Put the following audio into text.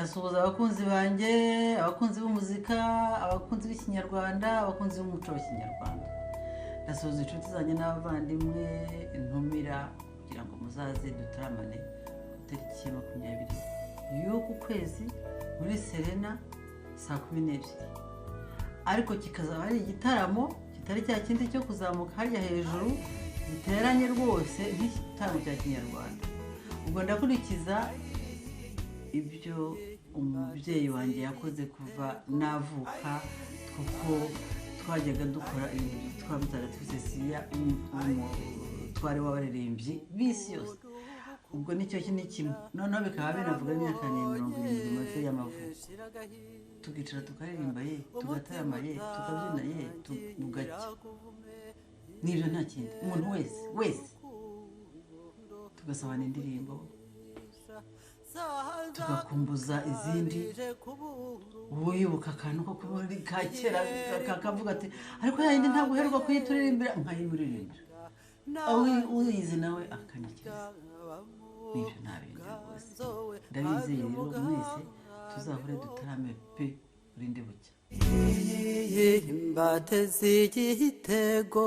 ndasuhuza abakunzi banjye, abakunzi b'umuzika, abakunzi b'ikinyarwanda, abakunzi b'umuco w'ikinyarwanda. Ndasuhuza inshuti zanjye n'abavandimwe ntumira kugira ngo muzaze dutaramane ku tariki 20 y'uku kwezi muri Serena saa 12. Ariko kikazaba ari igitaramo kitari cya kindi cyo kuzamuka harya hejuru, giteranye rwose nk'igitaramo cya kinyarwanda. Ubwo ndakurikiza ibyo umubyeyi wanjye yakoze kuva navuka, kuko twajyaga dukora ibintu twabitaga Cecilia, twari w'abaririmbyi bisi yose. Ubwo nicyo kintu kimwe, noneho bikaba binavuga imyaka 70 maze y'amavuko. Tukicara tukaririmba ye, tugatarama ye, tukabyina ye, tugacya. Nibyo nta kindi, umuntu wese tugasabana indirimbo, tugakumbuza izindi. Ubu yibuka akantu ko kubona ka kera kakavuga ati ariko yayindi ntabwo uheruka kuyituririmbira, nkayimuririmbira. Uyizi nawe akanyikiriza. Nibyo nta bindi rwose. Ndabizeye rero mwese tuzahure dutarame pe urinde bucya. Imbatezi igitego